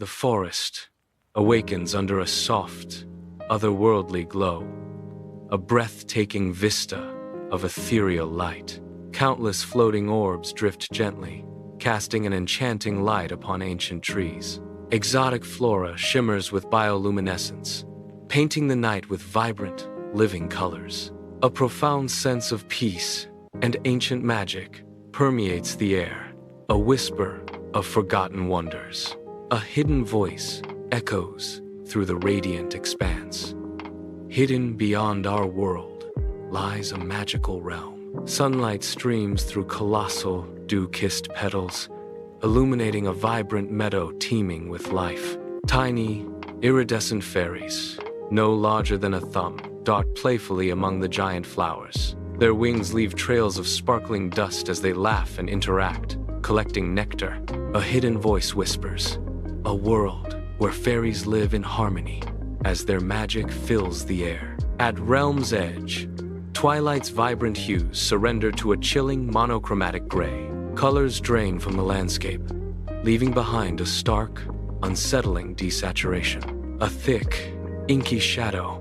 The forest awakens under a soft, otherworldly glow, a breathtaking vista of ethereal light. Countless floating orbs drift gently, casting an enchanting light upon ancient trees. Exotic flora shimmers with bioluminescence, painting the night with vibrant, living colors. A profound sense of peace and ancient magic permeates the air, a whisper of forgotten wonders. A hidden voice echoes through the radiant expanse. Hidden beyond our world lies a magical realm. Sunlight streams through colossal, dew-kissed petals, illuminating a vibrant meadow teeming with life. Tiny, iridescent fairies, no larger than a thumb, dart playfully among the giant flowers. Their wings leave trails of sparkling dust as they laugh and interact, collecting nectar. A hidden voice whispers, a world where fairies live in harmony as their magic fills the air. At realm's edge, twilight's vibrant hues surrender to a chilling monochromatic gray. Colors drain from the landscape, leaving behind a stark, unsettling desaturation. A thick, inky shadow,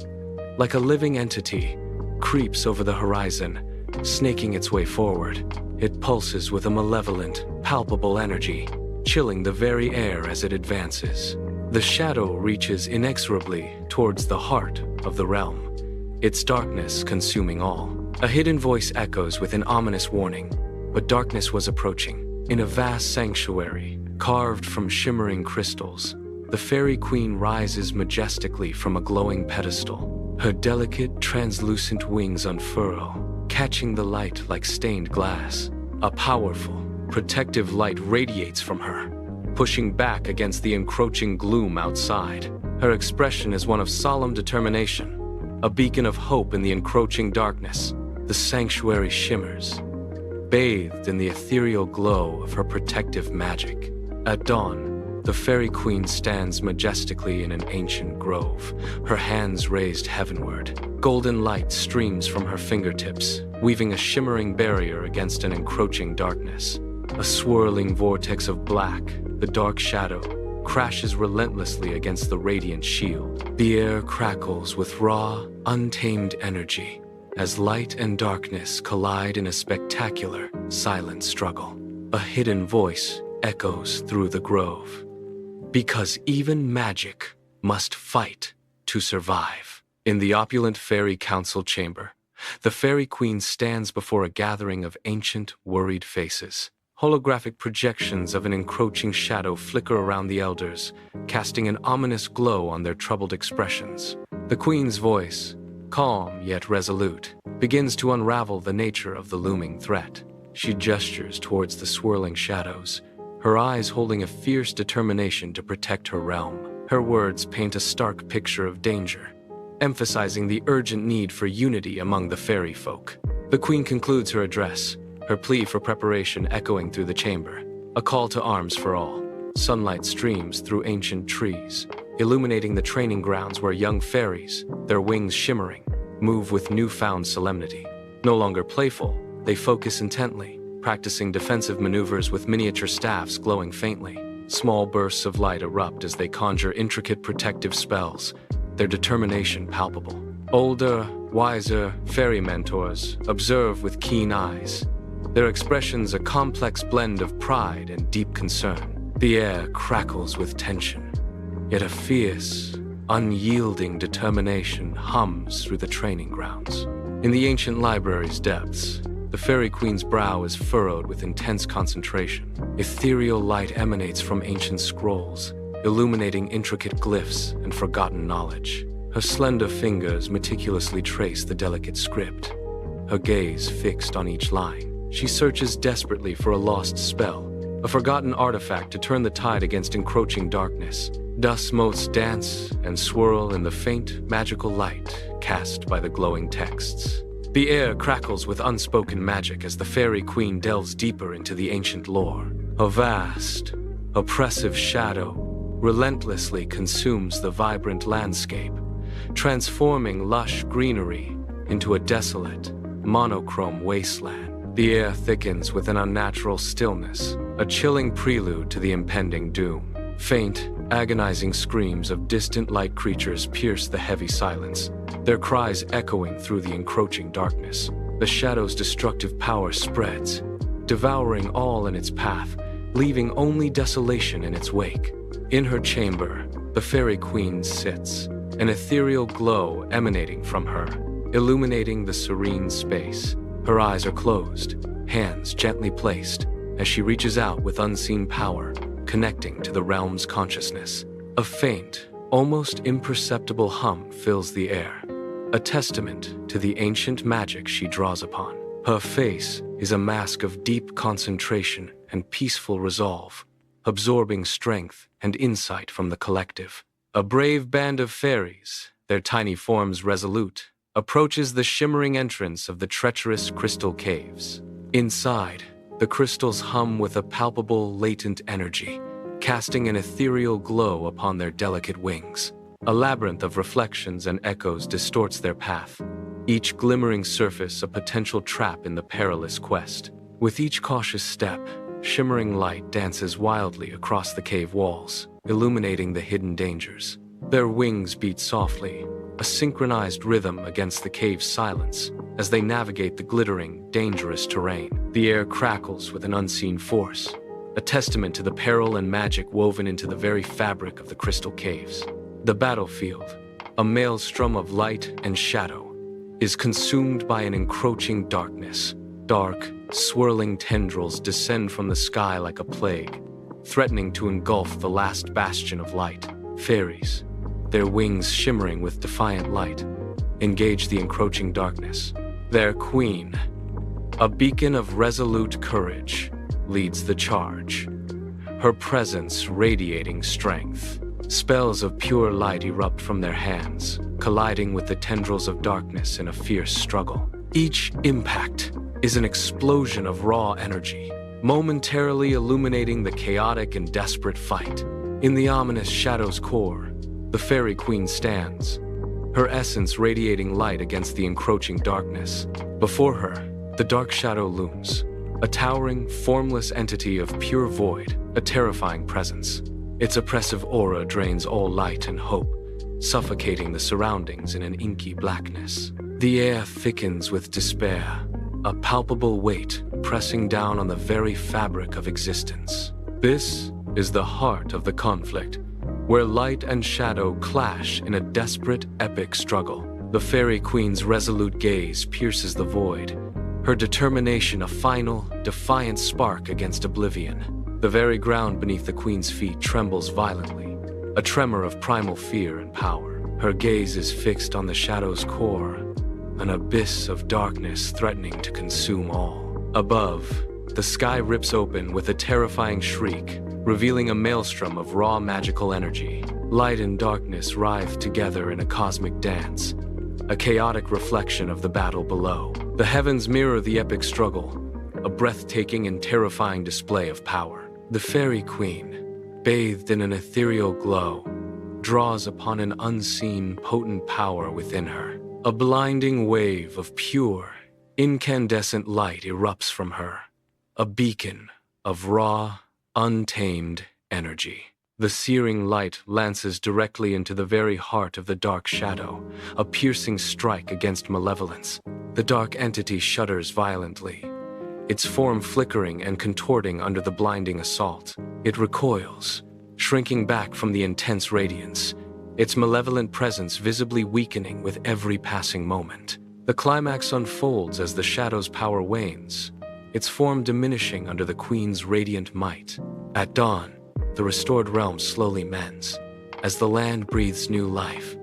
like a living entity, creeps over the horizon, snaking its way forward. It pulses with a malevolent, palpable energy, chilling the very air as it advances. The shadow reaches inexorably towards the heart of the realm, its darkness consuming all. A hidden voice echoes with an ominous warning, but darkness was approaching. In a vast sanctuary, carved from shimmering crystals, the fairy queen rises majestically from a glowing pedestal. Her delicate, translucent wings unfurl, catching the light like stained glass. A powerful, protective light radiates from her, pushing back against the encroaching gloom outside. Her expression is one of solemn determination, a beacon of hope in the encroaching darkness. The sanctuary shimmers, bathed in the ethereal glow of her protective magic. At dawn, the fairy queen stands majestically in an ancient grove, her hands raised heavenward. Golden light streams from her fingertips, weaving a shimmering barrier against an encroaching darkness. A swirling vortex of black, the dark shadow, crashes relentlessly against the radiant shield. The air crackles with raw, untamed energy as light and darkness collide in a spectacular, silent struggle. A hidden voice echoes through the grove. Because even magic must fight to survive. In the opulent fairy council chamber, the fairy queen stands before a gathering of ancient, worried faces. Holographic projections of an encroaching shadow flicker around the elders, casting an ominous glow on their troubled expressions. The queen's voice, calm yet resolute, begins to unravel the nature of the looming threat. She gestures towards the swirling shadows, her eyes holding a fierce determination to protect her realm. Her words paint a stark picture of danger, emphasizing the urgent need for unity among the fairy folk. The queen concludes her address, her plea for preparation echoing through the chamber. A call to arms for all. Sunlight streams through ancient trees, illuminating the training grounds where young fairies, their wings shimmering, move with newfound solemnity. No longer playful, they focus intently, practicing defensive maneuvers with miniature staffs glowing faintly. Small bursts of light erupt as they conjure intricate protective spells, their determination palpable. Older, wiser fairy mentors observe with keen eyes, their expressions a complex blend of pride and deep concern. The air crackles with tension, yet a fierce, unyielding determination hums through the training grounds. In the ancient library's depths, the fairy queen's brow is furrowed with intense concentration. Ethereal light emanates from ancient scrolls, illuminating intricate glyphs and forgotten knowledge. Her slender fingers meticulously trace the delicate script, her gaze fixed on each line. She searches desperately for a lost spell, a forgotten artifact to turn the tide against encroaching darkness. Dust motes dance and swirl in the faint, magical light cast by the glowing texts. The air crackles with unspoken magic as the fairy queen delves deeper into the ancient lore. A vast, oppressive shadow relentlessly consumes the vibrant landscape, transforming lush greenery into a desolate, monochrome wasteland. The air thickens with an unnatural stillness, a chilling prelude to the impending doom. Faint, Agonizing screams of distant light creatures pierce the heavy silence, their cries echoing through the encroaching darkness. The shadow's destructive power spreads, devouring all in its path, leaving only desolation in its wake. In her chamber, the Fairy Queen sits, an ethereal glow emanating from her, illuminating the serene space. Her eyes are closed, hands gently placed, as she reaches out with unseen power, connecting to the realm's consciousness. A faint, almost imperceptible hum fills the air, a testament to the ancient magic she draws upon. Her face is a mask of deep concentration and peaceful resolve, absorbing strength and insight from the collective. A brave band of fairies, their tiny forms resolute, approaches the shimmering entrance of the treacherous crystal caves. Inside, the crystals hum with a palpable, latent energy, casting an ethereal glow upon their delicate wings. A labyrinth of reflections and echoes distorts their path, each glimmering surface a potential trap in the perilous quest. With each cautious step, shimmering light dances wildly across the cave walls, illuminating the hidden dangers. Their wings beat softly, a synchronized rhythm against the cave's silence, as they navigate the glittering, dangerous terrain. The air crackles with an unseen force, a testament to the peril and magic woven into the very fabric of the crystal caves. The battlefield, a maelstrom of light and shadow, is consumed by an encroaching darkness. Dark, swirling tendrils descend from the sky like a plague, threatening to engulf the last bastion of light. Fairies, their wings shimmering with defiant light, engage the encroaching darkness. Their queen, a beacon of resolute courage, leads the charge, her presence radiating strength. Spells of pure light erupt from their hands, colliding with the tendrils of darkness in a fierce struggle. Each impact is an explosion of raw energy, momentarily illuminating the chaotic and desperate fight. In the ominous shadow's core, the Fairy Queen stands, her essence radiating light against the encroaching darkness. Before her, the dark shadow looms, a towering, formless entity of pure void, a terrifying presence. Its oppressive aura drains all light and hope, suffocating the surroundings in an inky blackness. The air thickens with despair, a palpable weight pressing down on the very fabric of existence. This is the heart of the conflict, where light and shadow clash in a desperate, epic struggle. The Fairy Queen's resolute gaze pierces the void, her determination a final, defiant spark against oblivion. The very ground beneath the Queen's feet trembles violently, a tremor of primal fear and power. Her gaze is fixed on the shadow's core, an abyss of darkness threatening to consume all. Above, the sky rips open with a terrifying shriek, revealing a maelstrom of raw magical energy. Light and darkness writhe together in a cosmic dance, a chaotic reflection of the battle below. The heavens mirror the epic struggle, a breathtaking and terrifying display of power. The Fairy Queen, bathed in an ethereal glow, draws upon an unseen, potent power within her. A blinding wave of pure, incandescent light erupts from her, a beacon of raw, untamed energy. The searing light lances directly into the very heart of the dark shadow, a piercing strike against malevolence. The dark entity shudders violently, its form flickering and contorting under the blinding assault. It recoils, shrinking back from the intense radiance, its malevolent presence visibly weakening with every passing moment. The climax unfolds as the shadow's power wanes, its form diminishing under the Queen's radiant might. At dawn, the restored realm slowly mends, as the land breathes new life,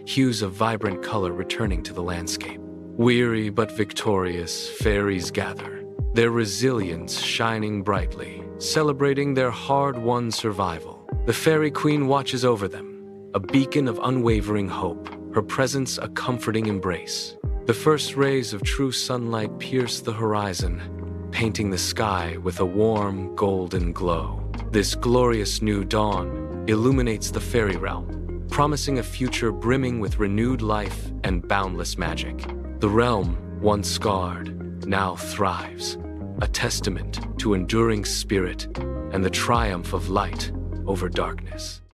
hues of vibrant color returning to the landscape. Weary but victorious, fairies gather, their resilience shining brightly, celebrating their hard-won survival. The Fairy Queen watches over them, a beacon of unwavering hope, her presence a comforting embrace. The first rays of true sunlight pierce the horizon, painting the sky with a warm, golden glow. This glorious new dawn illuminates the fairy realm, promising a future brimming with renewed life and boundless magic. The realm, once scarred, now thrives, a testament to enduring spirit and the triumph of light over darkness.